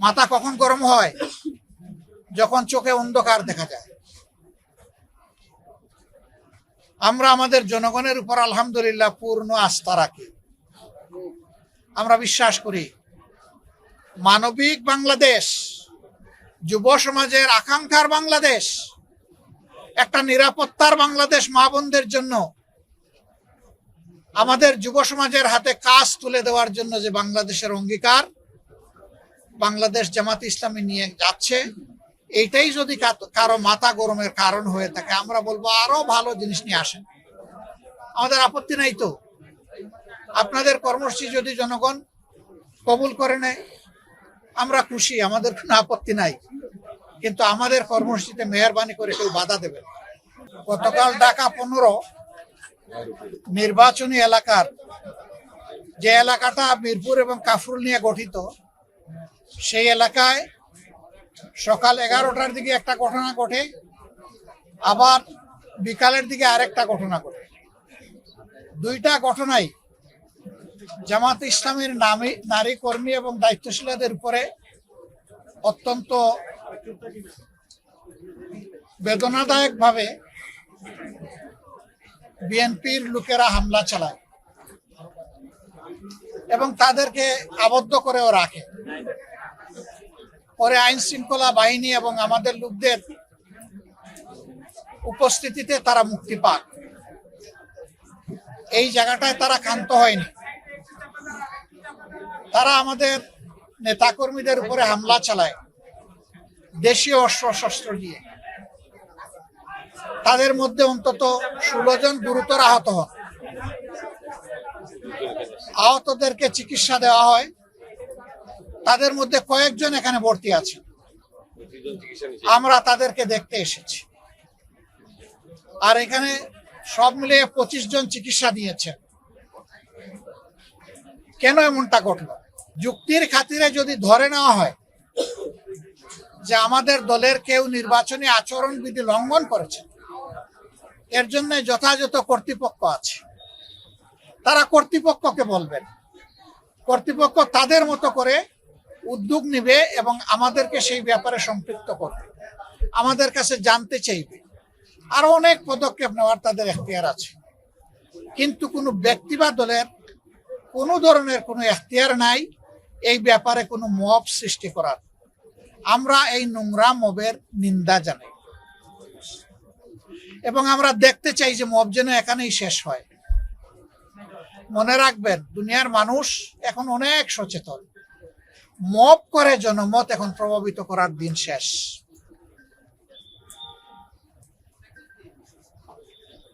মাথা কখন গরম হয়? যখন চোখে অন্ধকার দেখা যায়। আমরা আমাদের জনগণের উপর আলহামদুলিল্লাহ পূর্ণ আস্থা রাখি। আমরা বিশ্বাস করি মানবিক বাংলাদেশ, যুব সমাজের আকাঙ্ক্ষার বাংলাদেশ, একটা নিরাপত্তার বাংলাদেশ মা বোনদের জন্য, আমাদের যুব সমাজের হাতে কাজ তুলে দেওয়ার জন্য যে বাংলাদেশের অঙ্গীকার বাংলাদেশ জামাত ইসলামী নিয়ে যাচ্ছে, এইটাই যদি কারো মাথা গরমের কারণ হয়ে থাকে, আমরা বলবো আরো ভালো জিনিস নিয়ে আসেন। আমাদের আপত্তি নাই তো। আপনাদের কর্মসূচি যদি জনগণ কবুল করে নেয় আমরা খুশি, আমাদের কোনো আপত্তি নাই। কিন্তু আমাদের কর্মসূচিতে মেহরবানি করে কেউ বাধা দেবেন। গতকাল ঢাকা 15 নির্বাচনী এলাকার যে এলাকাটা মিরপুর এবং কাফরুল নিয়ে গঠিত, সেই এলাকায় সকাল 11টার দিকে একটা ঘটনা ঘটে, আবার বিকালের দিকে আরেকটা ঘটনা ঘটে। দুইটা ঘটনাই জামাত ইসলামীর নারী কর্মী এবং দায়িত্বশীলদের উপরে অত্যন্ত বেদনাদায়ক ভাবে বিএনপির লোকেরা হামলা চালায় এবং তাদেরকে আবদ্ধ করেও রাখে। পরে আইন শৃঙ্খলা বাহিনী এবং আমাদের লোকদের উপস্থিতিতে তারা মুক্তি পান। এই জায়গাটায় তারা ক্ষান্ত হয়নি। তারা আমাদের নেতাকর্মীদের উপরে হামলা চালায় দেশীয় অস্ত্র দিয়ে। তাদের মধ্যে অন্তত 16 জন গুরুতর আহত হন। আহতদেরকে চিকিৎসা দেওয়া হয়। তাদের মধ্যে কয়েকজন এখানে ভর্তি আছে। আমরা তাদেরকে দেখতে এসেছি। আর এখানে সব মিলিয়ে 25 জন চিকিৎসা দিয়েছে। কেন এমনটা ঘটল? যুক্তির খাতিরে যদি ধরে নেওয়া হয় যে আমাদের দলের কেউ নির্বাচনী আচরণ বিধি লঙ্ঘন করেছে, এর জন্য যথাযথ কর্তৃপক্ষ আছে, তারা কর্তৃপক্ষকে বলবেন। কর্তৃপক্ষ তাদের মতো করে উদ্যোগ নিবে এবং আমাদেরকে সেই ব্যাপারে সম্পৃক্ত করবে, আমাদের কাছে জানতে চাইবে। আরো অনেক পদক্ষেপ নেওয়ার তাদের এখতিয়ার আছে। কিন্তু কোনো ব্যক্তি বা দলের কোনো ধরনের কোনো এখতিয়ার নাই এই ব্যাপারে কোনো মব সৃষ্টি করার। আমরা এই নোংরা মবের নিন্দা জানাই এবং আমরা দেখতে চাই যে মব যেন এখানেই শেষ হয়। মনে রাখবেন, দুনিয়ার মানুষ এখন অনেক সচেতন। মব করে জনমত এখন প্রভাবিত করার দিন শেষ।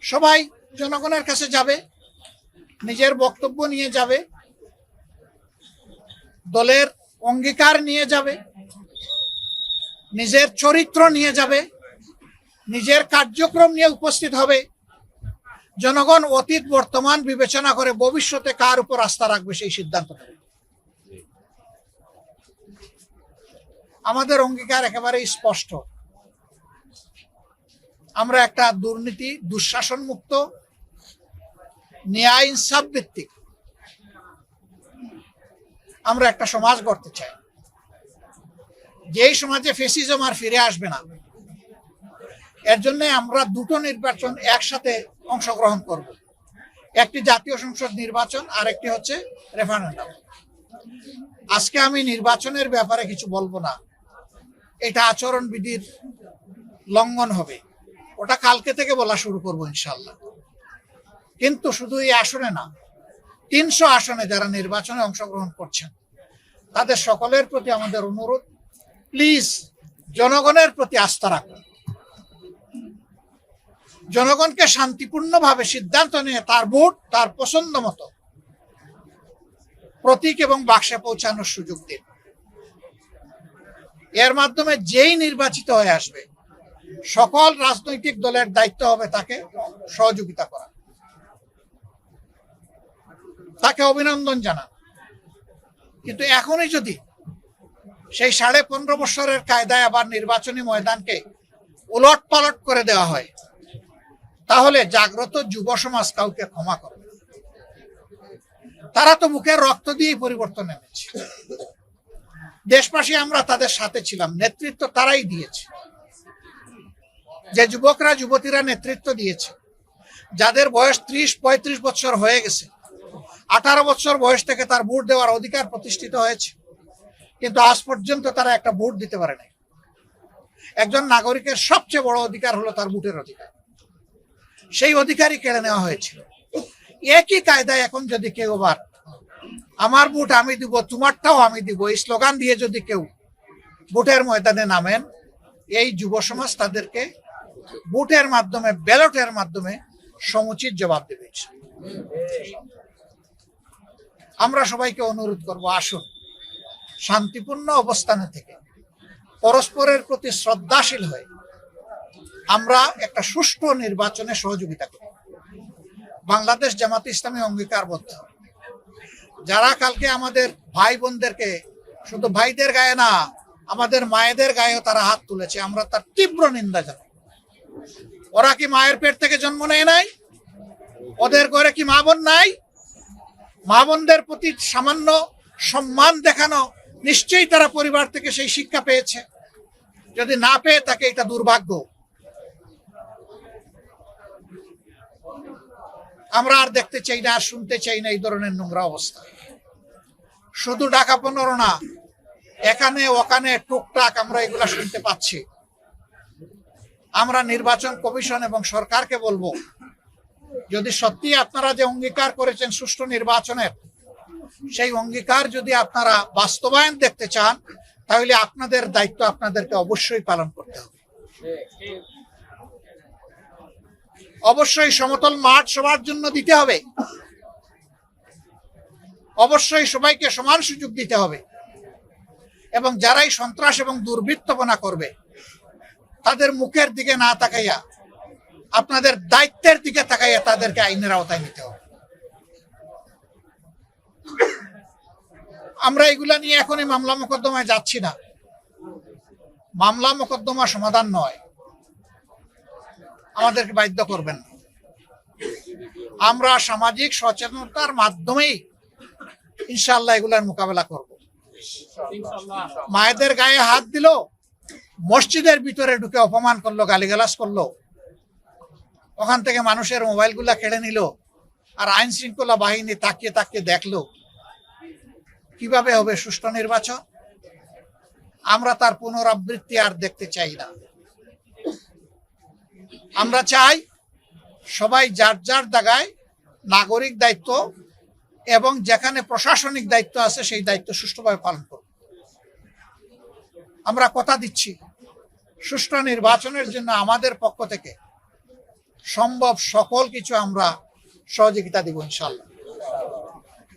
সবাই জনগণের কাছে যাবে, নিজের বক্তব্য নিয়ে যাবে, দলের অঙ্গীকার নিয়ে যাবে, নিজের চরিত্র নিয়ে যাবে, নিজের কার্যক্রম নিয়ে উপস্থিত হবে। জনগণ অতীত বর্তমান বিবেচনা করে ভবিষ্যতে কার উপর আস্থা রাখবে সেই সিদ্ধান্ত নেবে। আমাদের অঙ্গীকার একেবারেই স্পষ্ট। আমরা একটা দুর্নীতি দুঃশাসন মুক্ত ন্যায় ইনসাফ ভিত্তিক আমরা একটা সমাজ গড়তে চাই, যেই সমাজে ফ্যাসিজম আর ফিরে আসবে না। এর জন্য আমরা দুটো নির্বাচন একসাথে অংশগ্রহণ করব, একটি জাতীয় সংসদ নির্বাচন আর একটি হচ্ছে রেফারেন্ডাম। আজকে আমি নির্বাচনের ব্যাপারে কিছু বলবো না, এটা আচরণ বিধির লঙ্ঘন হবে, ওটা কালকে থেকে বলা শুরু করব ইনশাল্লাহ। কিন্তু শুধু এই আসনে না, 300 আসনে যারা নির্বাচনে অংশগ্রহণ করছেন তাদের সকলের প্রতি আমাদের অনুরোধ, প্লিজ জনগণের প্রতি আস্থা রাখুন। জনগণকে শান্তিপূর্ণভাবে সিদ্ধান্ত নিয়ে তার ভোট তার পছন্দ মতো প্রতীক এবং বাক্সে পৌঁছানোর সুযোগ দিন। এর মাধ্যমে যেই নির্বাচিত হয়ে আসবে সকল রাজনৈতিক দলের দায়িত্ব হবে তাকে সহযোগিতা করা, তাকে অভিনন্দন জানান। কিন্তু এখনই যদি সেই 15.5 বছরের কায়দায় আবার নির্বাচনী ময়দানকে উলট পালট করে দেওয়া হয়, তাহলে জাগ্রত যুব সমাজ কাউকে ক্ষমা করবে। তারা তো মুখের রক্ত দিয়েই পরিবর্তন এনেছে। দেশবাসী আমরা তাদের সাথে ছিলাম, নেতৃত্ব তারাই দিয়েছে। যে যুবকরা যুবতীরা নেতৃত্ব দিয়েছে, যাদের বয়স 30-35 বছর হয়ে গেছে, 18 বছর বয়স থেকে তার ভোট দেওয়ার অধিকার প্রতিষ্ঠিত হয়েছে, কিন্তু আজ পর্যন্ত তারা একটা ভোট দিতে পারে নাই। একজন নাগরিকের সবচেয়ে বড় অধিকার হলো তার ভোটের অধিকার, সেই অধিকারই কেড়ে নেওয়া হয়েছিল। একই কায়দায় এখন যদি কেউ আবার আমার ভোট আমি দিব, তোমারটাও আমি দিব, এই স্লোগান দিয়ে যদি কেউ ভোটের ময়দানে নামেন, এই যুব সমাজ তাদেরকে ভোটের মাধ্যমে, ব্যালটের মাধ্যমে সমুচিত জবাব দেবে। আমরা সবাইকে অনুরোধ করব, আসুন শান্তিপূর্ণ অবস্থানে থেকে পরস্পরের প্রতি শ্রদ্ধাশীল হয়ে আমরা একটা সুষ্ঠু নির্বাচনে সহযোগিতা করি। বাংলাদেশ জামাত ইসলামী অঙ্গীকারবদ্ধ, যারা কালকে আমাদের ভাই বোনদেরকে, শুধু ভাইদের গায়ে না, আমাদের মায়েদের গায়েও তারা হাত তুলেছে, আমরা তার তীব্র নিন্দা জানাই। ওরা কি মায়ের পেট থেকে জন্ম নেয় নাই? ওদের ঘরে কি মা বোন নাই? মা বোনদের প্রতি সামান্য সম্মান দেখানো, নিশ্চয়ই তারা পরিবার থেকে সেই শিক্ষা পেয়েছে। যদি না পেয়ে থাকে, এটা দুর্ভাগ্য। আমরা আর দেখতে চাই না, আর শুনতে চাই না এই ধরনের নোংরা অবস্থা। শুধু ঢাকা 15 না, এখানে ওখানে টুকটাক আমরা এগুলা শুনতে পাচ্ছি। আমরা নির্বাচন কমিশন এবং সরকারকে বলবো, যদি সত্যি আপনারা যে অঙ্গীকার করেছেন সুষ্ঠু নির্বাচনের, সেই অঙ্গীকার যদি আপনারা বাস্তবায়ন দেখতে চান, তাহলে আপনাদের দায়িত্ব আপনাদেরকে অবশ্যই পালন করতে হবে। অবশ্যই সমতল মাঠ সবার জন্য দিতে হবে, অবশ্যই সবাইকে সমান সুযোগ দিতে হবে, এবং যারাই সন্ত্রাস এবং দুর্বৃত্তপনা করবে তাদের মুখের দিকে না তাকাইয়া আপনাদের দায়িত্বের দিকে তাকাইয়া তাদেরকে আইনের আওতায় নিতে হবে। আমরা এগুলা নিয়ে এখনই মামলা মোকদ্দমায় যাচ্ছি না। মামলা মোকদ্দমা সমাধান নয়, আমাদেরকে বাধ্য করবেন না। আমরা সামাজিক সচেতনতার মাধ্যমেই ইনশাআল্লাহ এগুলার মোকাবেলা করব। মায়েদের গায়ে হাত দিল, মসজিদের ভিতরে ঢুকে অপমান করলো, গালিগালাজ করলো, ওখান থেকে মানুষের মোবাইলগুলা কেড়ে নিল, আর আইন শৃঙ্খলা বাহিনী তাকিয়ে তাকিয়ে দেখলো। কিভাবে হবে সুষ্ঠু নির্বাচন? আমরা তার পুনরাবৃত্তি আর দেখতে চাই না। আমরা চাই সবাই যার যার জায়গায় নাগরিক দায়িত্ব এবং যেখানে প্রশাসনিক দায়িত্ব আছে সেই দায়িত্ব সুষ্ঠুভাবে পালন করব। আমরা কথা দিচ্ছি, সুষ্ঠু নির্বাচনের জন্য আমাদের পক্ষ থেকে সম্ভব সকল কিছু আমরা সহযোগিতা দিব ইনশাআল্লাহ।